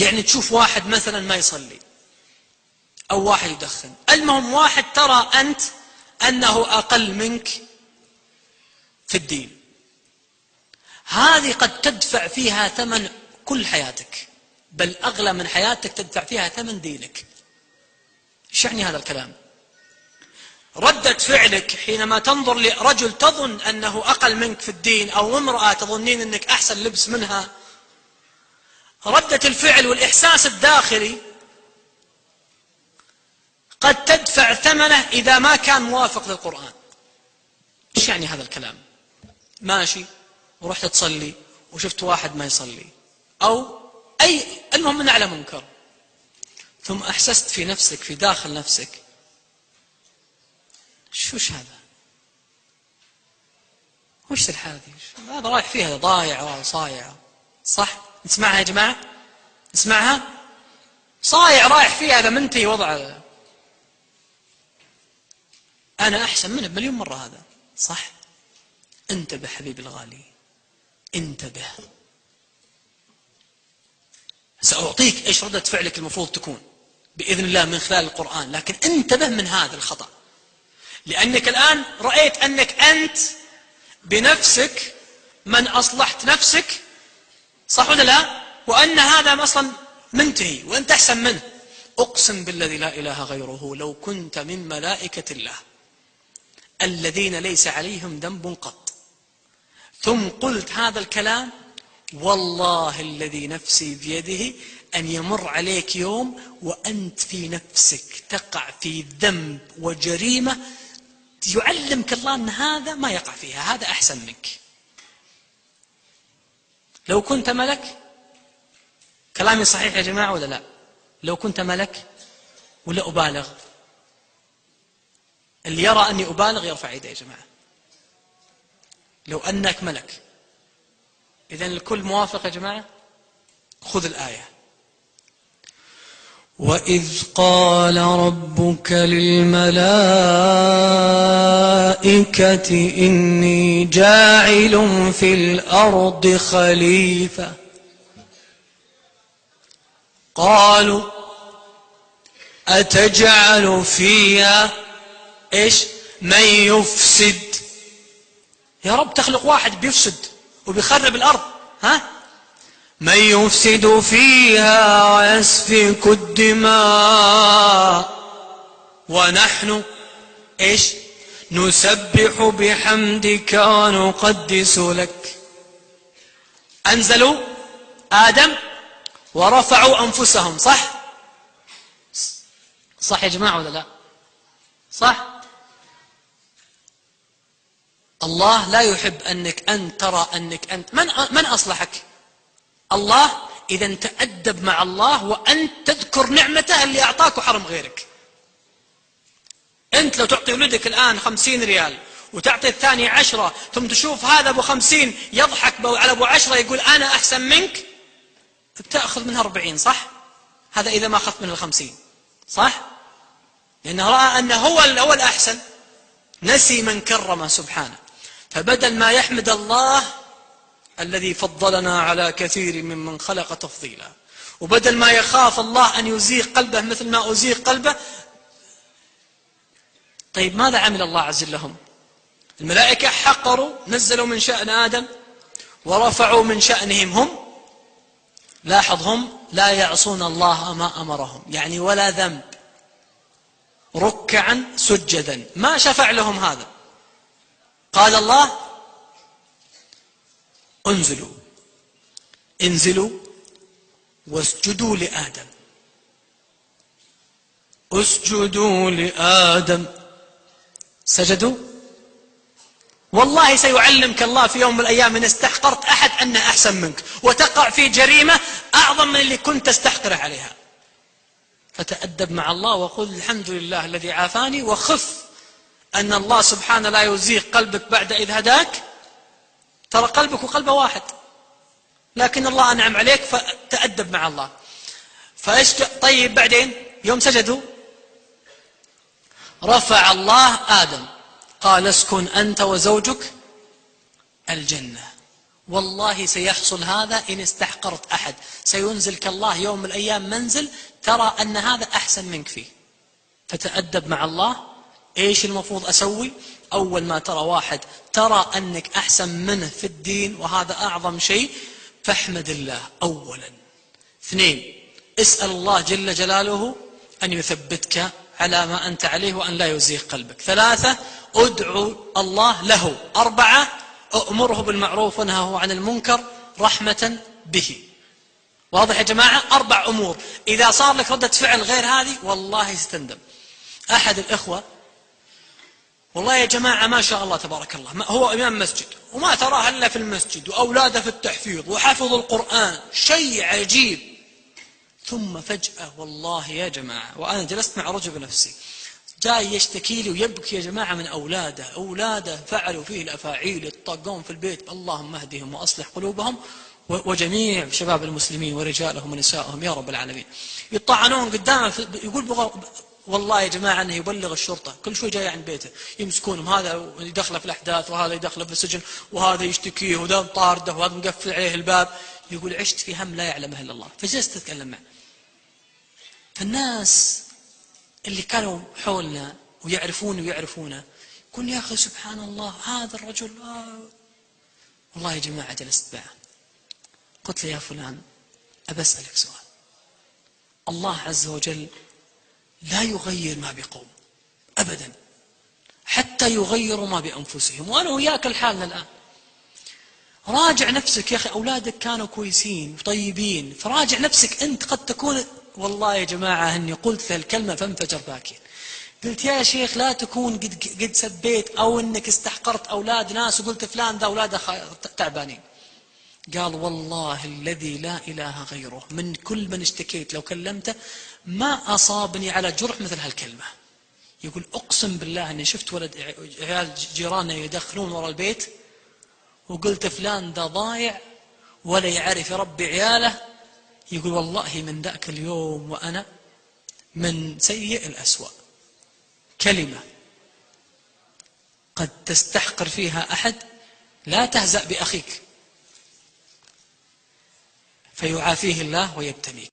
يعني تشوف واحد مثلا ما يصلي أو واحد يدخن، المهم واحد ترى أنت أنه أقل منك في الدين، هذه قد تدفع فيها ثمن كل حياتك، بل أغلى من حياتك تدفع فيها ثمن دينك. إيش يعني هذا الكلام؟ ردة فعلك حينما تنظر لرجل تظن أنه أقل منك في الدين، أو امرأة تظنين أنك أحسن لبس منها، ردة الفعل والإحساس الداخلي قد تدفع ثمنه إذا ما كان موافق للقرآن. إيش يعني هذا الكلام؟ ماشي ورحت تصلي وشفت واحد ما يصلي، أو المهم من على منكر، ثم أحسست في نفسك في داخل نفسك شوش هذا؟ وش الحالة دي؟ هذا رايح فيها ضايع وصايع، صح؟ نسمعها يا جماعة؟ نسمعها؟ صايع رايح فيها، هذا منتهي وضعه، أنا أحسن منه بمليون مرة، هذا صح؟ انتبه حبيبي الغالي، انتبه. سأعطيك إيش ردة فعلك المفروض تكون بإذن الله من خلال القرآن، لكن انتبه من هذا الخطأ، لأنك الآن رأيت أنك أنت بنفسك من أصلحت نفسك، صح ولا لا؟ وأن هذا أصلا منتهي وأنت أحسن منه. أقسم بالذي لا إله غيره لو كنت من ملائكة الله الذين ليس عليهم ذنب قط ثم قلت هذا الكلام، والله الذي نفسي بيده أن يمر عليك يوم وأنت في نفسك تقع في ذنب وجريمة يعلمك الله أن هذا ما يقع فيها، هذا أحسن منك. لو كنت ملك، كلامي صحيح يا جماعة ولا لا؟ لو كنت ملك ولا أبالغ؟ اللي يرى أني أبالغ يرفع يده يا جماعة. لو أنك ملك، إذن الكل موافق يا جماعة؟ خذ الآية: وإذ قال ربك للملائكة إني جاعل في الأرض خليفة قالوا أتجعل فيها إيش من يفسد؟ يا رب تخلق واحد بيفسد وبيخرب الأرض، ها؟ من يفسد فيها ويسفك الدماء ونحن إيش نسبح بحمدك ونقدس لك. أنزلوا آدم ورفعوا أنفسهم، صح؟ صح يا جماعة ولا لا؟ صح؟ الله لا يحب أنك أنت ترى أنك أنت من أصلحك؟ الله. إذا تأدب مع الله وأنت تذكر نعمته اللي أعطاك وحرم غيرك. أنت لو تعطي ولدك الآن 50 ريال وتعطي الثاني 10 ثم تشوف هذا أبو 50 يضحك على أبو 10 يقول أنا أحسن منك، بتأخذ منها 40، صح؟ هذا إذا ما أخذت منه 50، صح؟ لأنه رأى أنه هو الأحسن، نسي من كرمه سبحانه، فبدل ما يحمد الله الذي فضلنا على كثير ممن خلق تفضيلا، وبدل ما يخاف الله أن يزيغ قلبه مثل ما أزيغ قلبه، طيب ماذا عمل الله عز وجل لهم؟ الملائكة حقروا، نزلوا من شأن آدم ورفعوا من شأنهم هم. لاحظ، هم لا يعصون الله ما أمرهم، يعني ولا ذنب، ركعا سجدا، ما شفع لهم هذا. قال الله انزلوا واسجدوا لآدم، اسجدوا لآدم، سجدوا. والله سيعلمك الله في يوم من الأيام إن استحقرت أحد أنه أحسن منك وتقع في جريمة أعظم من اللي كنت تستحقره عليها، فتأدب مع الله وقل الحمد لله الذي عافاني، وخف أن الله سبحانه لا يزيغ قلبك بعد إذ هداك. ترى قلبك وقلبه واحد، لكن الله أنعم عليك فتأدب مع الله. فإيش طيب بعدين يوم سجدوا رفع الله آدم قال اسكن أنت وزوجك الجنة والله سيحصل هذا إن استحقرت أحد، سينزلك الله يوم من الأيام منزل ترى أن هذا أحسن منك فيه، فتأدب مع الله. إيش المفروض أسوي؟ أول ما ترى واحد ترى أنك أحسن منه في الدين، وهذا أعظم شيء، فاحمد الله أولا. 2، اسأل الله جل جلاله أن يثبتك على ما أنت عليه وأن لا يزيغ قلبك. 3، ادعو الله له. 4، أأمره بالمعروف ونهاه عن المنكر رحمة به. واضح يا جماعة؟ 4 أمور إذا صار لك ردة فعل غير هذه والله ستندم. أحد الإخوة والله يا جماعة ما شاء الله تبارك الله، هو إمام مسجد وما تراه إلا في المسجد، وأولاده في التحفيظ وحفظ القرآن، شيء عجيب. ثم فجأة والله يا جماعة، وأنا جلست مع رجل بنفسي، جاي يشتكي لي ويبكي يا جماعة من أولاده فعلوا فيه الأفاعيل، يطقون في البيت، اللهم اهدهم وأصلح قلوبهم وجميع شباب المسلمين ورجالهم ونسائهم يا رب العالمين. يطعنون قدامه، يقول والله يا جماعة أنه يبلغ الشرطة، كل شوي جاي عند بيته يمسكونهم، هذا يدخله في الأحداث وهذا يدخله في السجن وهذا يشتكيه وذا طارده وهذا مقفل عليه الباب. يقول عشت في هم لا يعلمه إلا الله. فجلست أتكلم معه، فالناس اللي كانوا حولنا ويعرفونه يقول يا أخي سبحان الله هذا الرجل والله يا جماعة جلست معه قلت له يا فلان أبى أسألك سؤال، الله عز وجل لا يغير ما بقوم أبدا حتى يغيروا ما بأنفسهم، وأنا وياك الحالنا الآن. راجع نفسك يا أخي، أولادك كانوا كويسين وطيبين، فراجع نفسك أنت. قد تكون والله يا جماعة أني قلت له الكلمة فانفجر باكيا، قلت يا شيخ لا تكون قد سبيت أو أنك استحقرت أولاد ناس وقلت فلان ذا أولاده تعبانين. قال والله الذي لا إله غيره من كل من اشتكيت لو كلمته ما أصابني على جرح مثل هالكلمة. يقول أقسم بالله أني شفت ولد عيال جيراننا يدخلون وراء البيت وقلت فلان ذا ضايع ولا يعرف يربي عياله. يقول والله من ذاك اليوم وأنا من سيء الأسوأ. كلمة قد تستحقر فيها أحد لا تهزأ بأخيك فيعافيه الله ويبتليك.